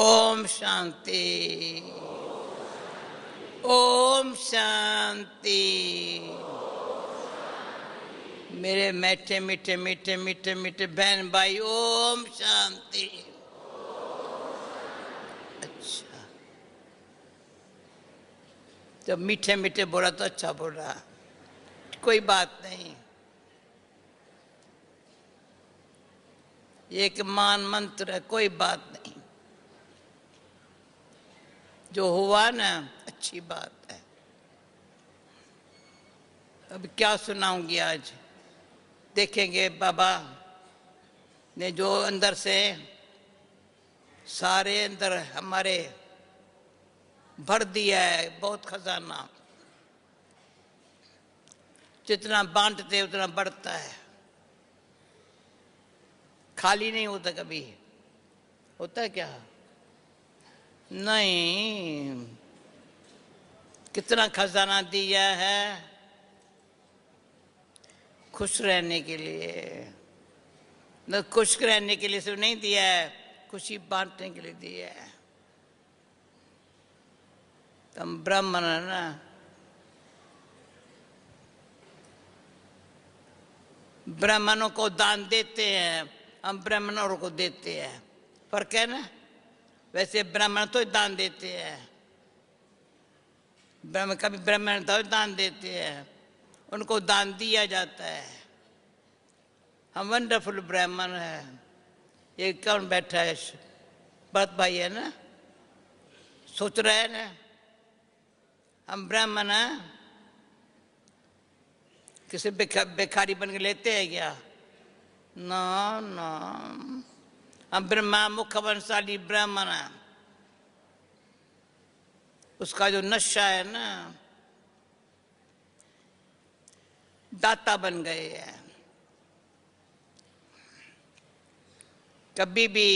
ओम शांति, ओम शांति। मेरे मीठे मीठे मीठे मीठे मीठे बहन भाई, ओम शांति। अच्छा, जब मीठे मीठे बोला तो अच्छा बोला, कोई बात नहीं। ये एक मान मंत्र है, कोई बात नहीं। जो हुआ ना, अच्छी बात है। अब क्या सुनाऊंगी आज, देखेंगे। बाबा ने जो अंदर से सारे अंदर हमारे भर दिया है, बहुत खजाना। जितना बांटते उतना बढ़ता है, खाली नहीं होता। कभी होता है क्या? नहीं। कितना खजाना दिया है खुश रहने के लिए। न खुश रहने के लिए सिर्फ नहीं दिया है, खुशी बांटने के लिए दिया है। तुम ब्राह्मण है ना, ब्राह्मणों को दान देते हैं, हम ब्राह्मणों को देते हैं। फर्क है ना। वैसे ब्राह्मण तो दान देते हैं, ब्राह्मण कभी ब्राह्मण तो दान देते हैं, उनको दान दिया जाता है। हम वंडरफुल ब्राह्मण है। ये कौन बैठा है? भरत भाई है ना, सोच रहे हैं ना हम ब्राह्मण हैं। किसी भिखारी बन के लेते हैं क्या? ना ना, हम ब्रह्मा मुख वंशाली ब्राह्मण है। उसका जो नशा है ना, दाता बन गए हैं। कभी भी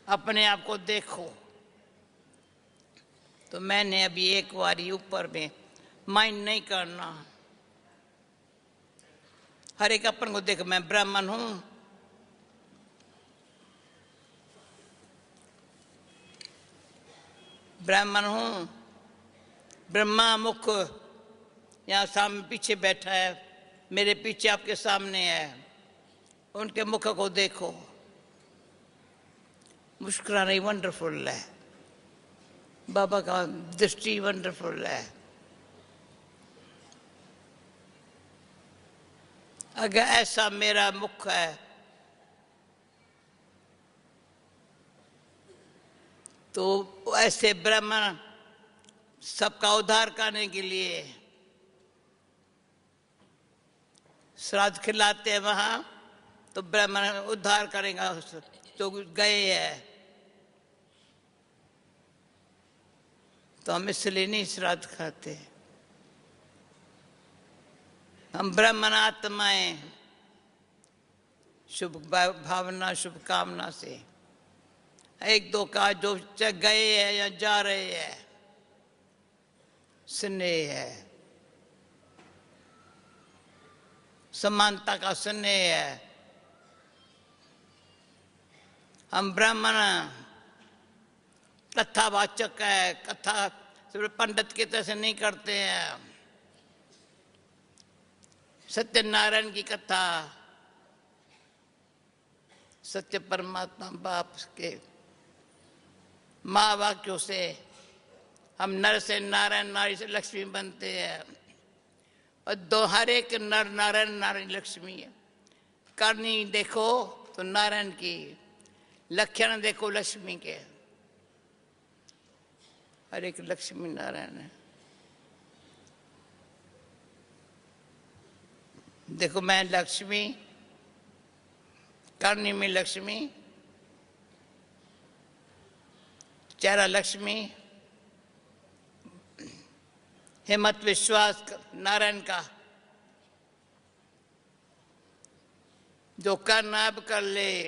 अपने आप को देखो। तो मैंने अभी एक बारी ऊपर में माइंड नहीं करना, हर एक अपन को देखो। मैं ब्राह्मण हूं, ब्राह्मण हूं। ब्रह्मा मुख यहाँ सामने पीछे बैठा है, मेरे पीछे आपके सामने है। उनके मुख को देखो, मुस्कुराना ही वंडरफुल है। बाबा का दृष्टि वंडरफुल है। अगर ऐसा मेरा मुख है तो ऐसे ब्राह्मण सबका उद्धार करने के लिए श्राद्ध खिलाते हैं वहां, तो ब्राह्मण उद्धार करेगा जो गए हैं। तो हम इसलिए नहीं श्राद्ध खाते। हम ब्राह्मण आत्माएं शुभ भावना शुभकामना से एक दो का जो गए हैं या जा रहे हैं, स्नेह है, समानता का स्नेह है। हम ब्राह्मण कथावाचक है, कथा सिर्फ पंडित की तरह से नहीं करते हैं। सत्यनारायण की कथा, सत्य परमात्मा बाप के माँ वाक्यों से हम नर से नारायण, नारी से लक्ष्मी बनते हैं। और दो हर एक नर नारायण, नारी लक्ष्मी है। करनी देखो तो नारायण की, लक्षण देखो लक्ष्मी के। हर एक लक्ष्मी नारायण है। देखो मैं लक्ष्मी, करनी में लक्ष्मी, चेहरा लक्ष्मी, हिम्मत विश्वास नारायण का। जो करना अब कर ले,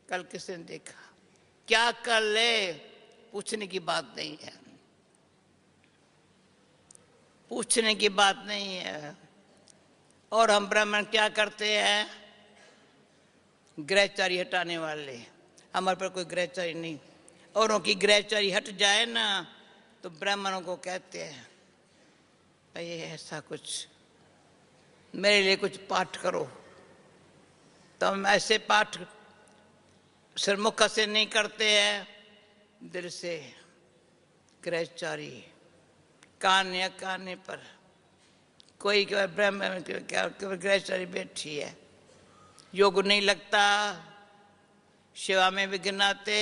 कल किसी ने देखा। क्या कर ले पूछने की बात नहीं है, पूछने की बात नहीं है। और हम ब्राह्मण क्या करते हैं? ग्रहचारी हटाने वाले, हमारे पर कोई ग्रहचारी नहीं। औरों की ग्रहचारी हट जाए ना तो ब्राह्मणों को कहते हैं भाई ऐसा कुछ मेरे लिए कुछ पाठ करो, तो हम ऐसे पाठ सिरमुख से नहीं करते हैं, दिल से। ग्रहचारी कान्य कान्य पर कोई क्या ब्राह्मण क्या ग्रहचारी बैठी है, योग नहीं लगता, सेवा में विघ्न आते,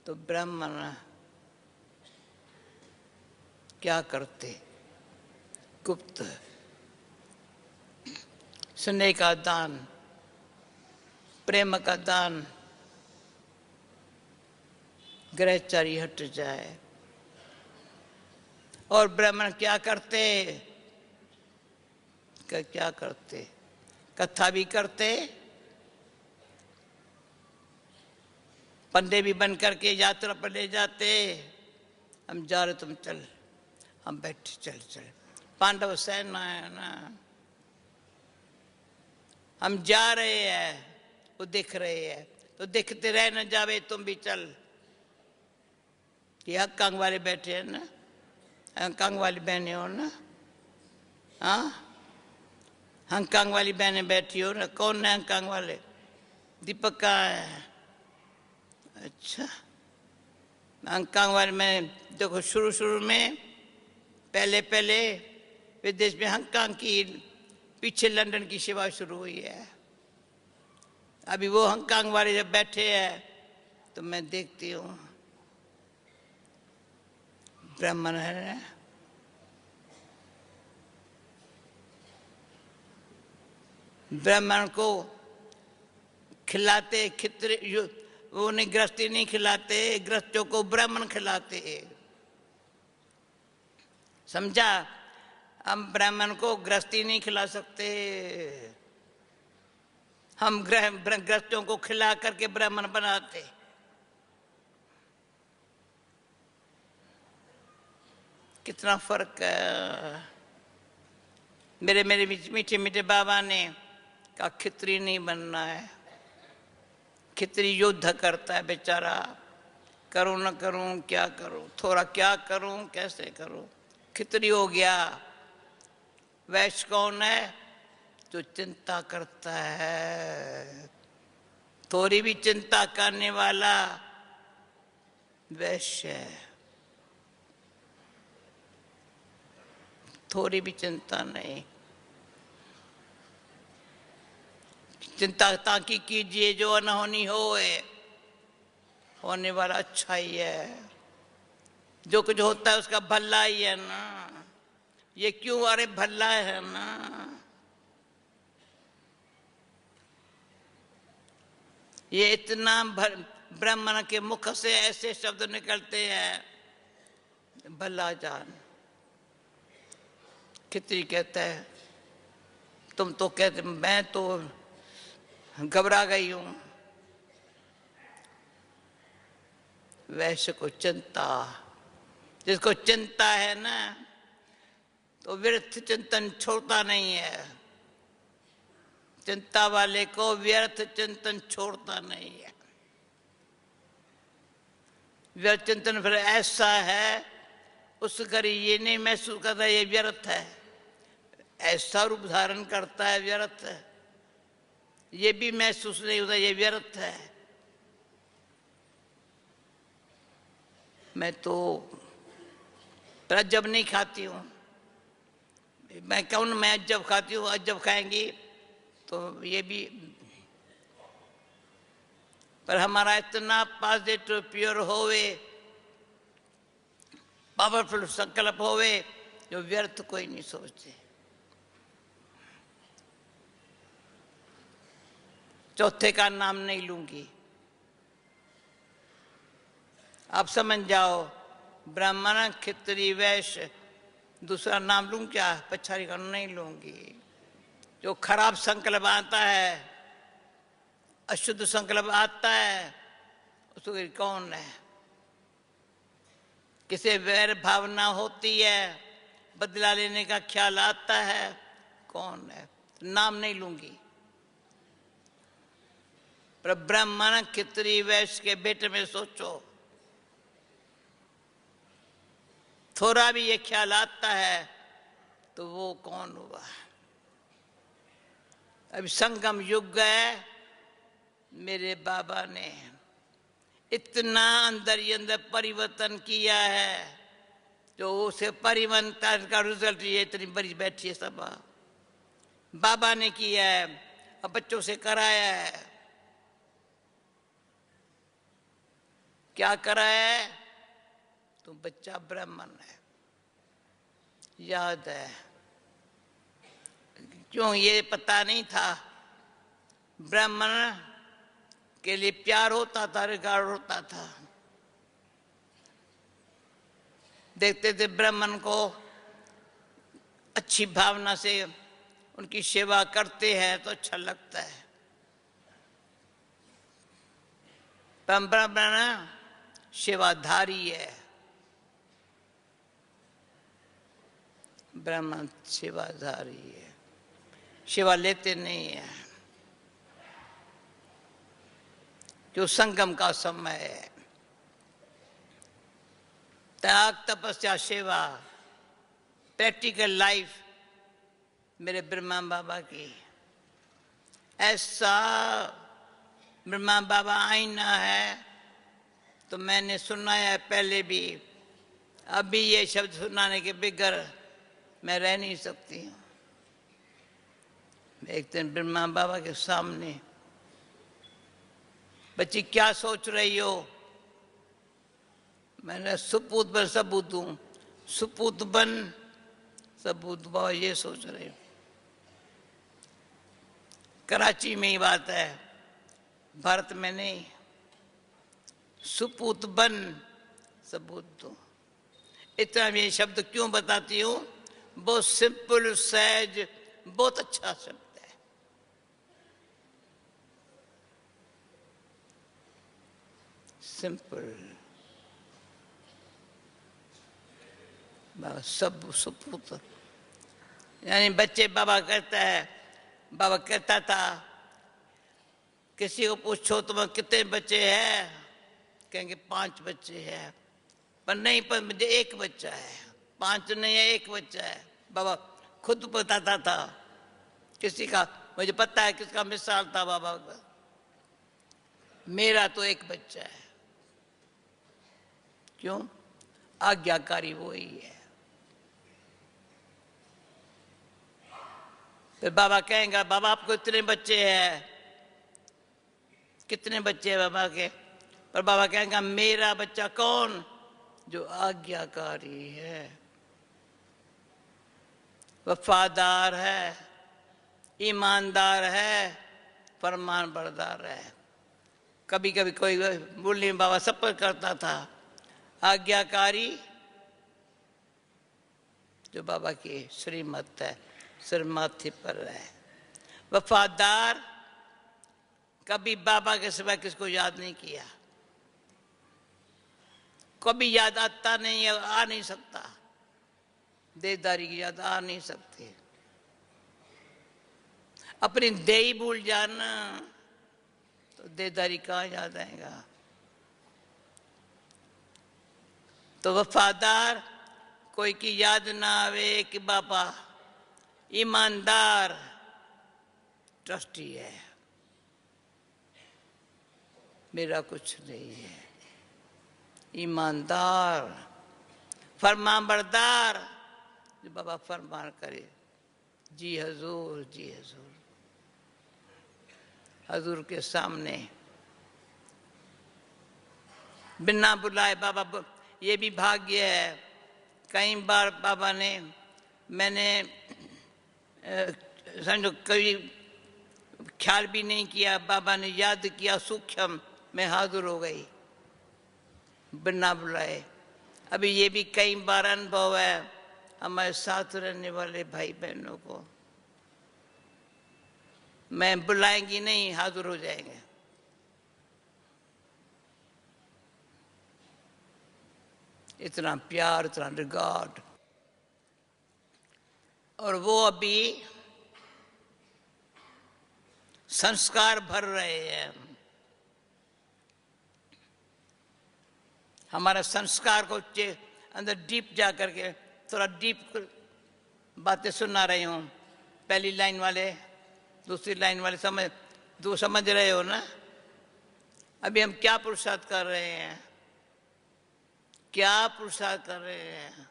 तो ब्राह्मण क्या करते? गुप्त स्नेह का दान, प्रेम का दान, ग्रहचारी हट जाए। और ब्राह्मण क्या करते? क्या करते? कथा भी करते, पंडे भी बन करके यात्रा पर ले जाते, हम जा रहे तुम चल, हम बैठे चल चल, पांडव सेना है ना, हम जा रहे हैं, वो दिख रहे हैं, तो दिखते रहे न जावे तुम भी चल। ये हक्कांग वाले बैठे हैं ना, हंगकांग वाली बहनें हो ना, हाँ हंगकांग वाली बहनें बैठी हो ना। कौन है हंगकांग वाले? दीपक का है, अच्छा। हंगकांग वाले में देखो शुरू शुरू में पहले विदेश में हंगकांग की, पीछे लंदन की सेवा शुरू हुई है। अभी वो हंगकांग वाले जब बैठे हैं तो मैं देखती हूँ ब्राह्मण है, ब्राह्मण को खिलाते, खित्री वो नहीं, गृहस्थी नहीं खिलाते, गृहस्थियों को ब्राह्मण खिलाते, समझा? हम ब्राह्मण को गृहस्थी नहीं खिला सकते, हम गृहस्थियों को खिला करके ब्राह्मण बनाते। कितना फर्क है। मेरे मीठे मीठे बाबा ने कहा खितरी नहीं बनना है, खितरी युद्ध करता है बेचारा, करूं न करूं, क्या करूं, थोड़ा क्या करूं, कैसे करूं, खितरी हो गया। वैश्य कौन है? जो चिंता करता है, थोड़ी भी चिंता करने वाला वैश्य है, थोड़ी भी चिंता नहीं। चिंता ताकि कीजिए जो अनहोनी होए, होने वाला अच्छा ही है, जो कुछ होता है उसका भला ही है ना। ये क्यों? अरे भला है ना। ये इतना ब्राह्मण के मुख से ऐसे शब्द निकलते हैं, भला जान। खितरी कहता है तुम तो कहते, मैं तो घबरा गई हूं। वैश्य को चिंता, जिसको चिंता है ना तो व्यर्थ चिंतन छोड़ता नहीं है, चिंता वाले को व्यर्थ चिंतन छोड़ता नहीं है। व्यर्थ चिंतन फिर ऐसा है, उस घड़ी ये नहीं महसूस करता ये व्यर्थ है, ऐसा रूप धारण करता है व्यर्थ है, ये भी महसूस नहीं होता ये व्यर्थ है। मैं तो अजब नहीं खाती हूँ, मैं कहूँ ना मैं अजब खाती हूँ, अजब खाएंगी तो ये भी। पर हमारा इतना पॉजिटिव प्योर होवे, पावरफुल संकल्प होवे, जो व्यर्थ कोई नहीं सोचते। चौथे का नाम नहीं लूंगी, आप समझ जाओ। ब्राह्मण, खितरी, वैश्य, दूसरा नाम लूं क्या? पछाड़ी का नहीं लूंगी। जो खराब संकल्प आता है, अशुद्ध संकल्प आता है, उसको कौन है? किसे वैर भावना होती है, बदला लेने का ख्याल आता है, कौन है? नाम नहीं लूंगी। पर ब्राह्मण खितरी वैश्य के बेटे में सोचो, थोड़ा भी ये ख्याल आता है तो वो कौन हुआ। अभी संगम युग है, मेरे बाबा ने इतना अंदर ही अंदर परिवर्तन किया है, जो उसे परिवर्तन का रिजल्ट ये इतनी बड़ी बैठी है सभा बाबा ने किया है, अब बच्चों से कराया है। क्या कराया है? तुम बच्चा ब्राह्मण है, याद है। क्यों ये पता नहीं था? ब्राह्मण के लिए प्यार होता था, रिगार्ड होता था। देखते थे ब्राह्मण को अच्छी भावना से उनकी सेवा करते हैं तो अच्छा लगता है। ब्राह्मण सेवाधारी है, ब्राह्मण सेवाधारी है, सेवा लेते नहीं है। जो संगम का समय है, त्याग तपस्या सेवा प्रैक्टिकल लाइफ मेरे ब्रह्मा बाबा की। ऐसा ब्रह्मा बाबा आईना है, तो मैंने सुना है पहले भी, अभी ये शब्द सुनाने के बगैर मैं रह नहीं सकती हूँ। एक दिन ब्रह्मा बाबा के सामने, बच्ची क्या सोच रही हो? मैंने सुपूत बन सबूत हूँ, सुपूत बन सबूत बाबा ये सोच रही हूँ। कराची में ही बात है, भारत में नहीं। सुपूत बन सबूत दो। इतना ये शब्द क्यों बताती हूँ? बहुत सिंपल सहज, बहुत अच्छा शब्द है। सिंपल, सब सुपूत, यानी बच्चे बाबा कहता है, बाबा कहता था किसी को पूछो तुम्हें कितने बच्चे हैं, कहेंगे 5 बच्चे हैं। पर नहीं, पर मुझे 1 बच्चा है। 5 नहीं है, 1 बच्चा है। बाबा खुद बताता था, किसी का मुझे पता है किसका मिसाल था बाबा का, मेरा तो 1 बच्चा है। क्यों? आज्ञाकारी वो ही है। फिर बाबा कहेंगे बाबा आपको इतने बच्चे हैं, कितने बच्चे हैं बाबा के? पर बाबा कहेंगे मेरा बच्चा कौन? जो आज्ञाकारी है, वफादार है, ईमानदार है, फरमान बरदार है। कभी कभी कोई बोलने बाबा सब पर करता था, आज्ञाकारी जो बाबा की श्रीमत है, सिरमाथे पर है। वफादार, कभी बाबा के सिवा किसको याद नहीं किया, कभी याद आता नहीं है, आ नहीं सकता। देदारी की याद आ नहीं सकती। अपनी देही भूल जाना तो देदारी कहाँ याद आएगा। तो वफादार, कोई की याद ना आवे कि बाबा। ईमानदार, ट्रस्टी है, मेरा कुछ नहीं है। ईमानदार, फरमान बरदार, जो बाबा फरमान करे, जी हजूर, जी हजूर। हजूर के सामने बिना बुलाए बाबा, ये भी भाग्य है। कई बार बाबा ने, मैंने समझो कभी ख्याल भी नहीं किया, बाबा ने याद किया, सूक्ष्म मैं हाजिर हो गई बिना बुलाए। अभी ये भी कई बार अनुभव है हमारे साथ रहने वाले भाई बहनों को, मैं बुलाएंगी नहीं, हाजिर हो जाएंगे। इतना प्यार, इतना रिगार्ड। और वो अभी संस्कार भर रहे हैं। हमारा संस्कार को अंदर डीप जा करके थोड़ा डीप बातें सुना रही हूँ। पहली लाइन वाले, दूसरी लाइन वाले समझ रहे हो ना? अभी हम क्या पुरुषार्थ कर रहे हैं? क्या पुरुषार्थ कर रहे हैं?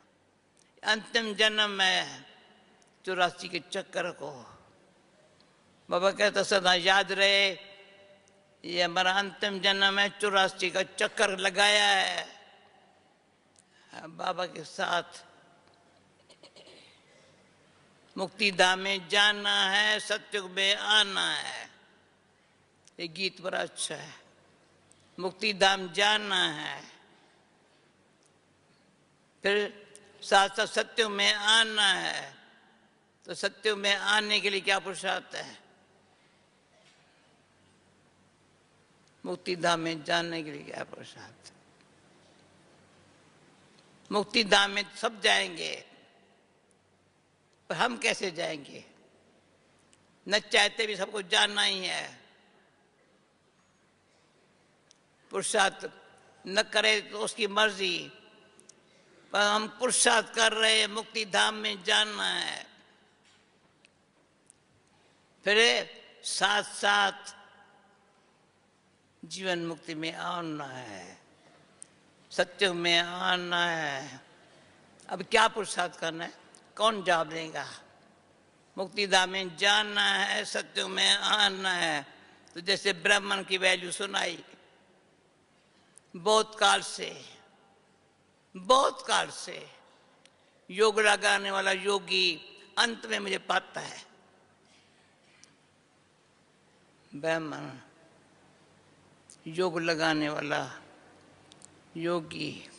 अंतिम जन्म में 84 के चक्कर को बाबा कहता सदा याद रहे, ये हमारा अंतिम जन्म है। 84 का चक्कर लगाया है बाबा के साथ। मुक्ति धाम में जाना है, सत्युग में आना है। ये गीत बड़ा अच्छा है। मुक्ति धाम जाना है, फिर साथ साथ सत्युग में आना है। तो सत्युग में आने के लिए क्या पुरुषार्थ है? मुक्ति धाम में जाने के लिए क्या पुरुषार्थ? मुक्ति धाम में सब जाएंगे, पर हम कैसे जाएंगे? न चाहते भी सबको जाना ही है। पुरुषार्थ न करे तो उसकी मर्जी, पर हम पुरुषार्थ कर रहे हैं, मुक्ति धाम में जाना है। फिर साथ साथ जीवन मुक्ति में आना है, सत्य में आना है। अब क्या पुरुषार्थ करना है? कौन जवाब देगा? मुक्ति धाम में जाना है, सत्य में आना है। तो जैसे ब्राह्मण की वैल्यू सुनाई, बहुत काल से योग लगाने वाला योगी अंत में मुझे पाता है। ब्राह्मण योग लगाने वाला योगी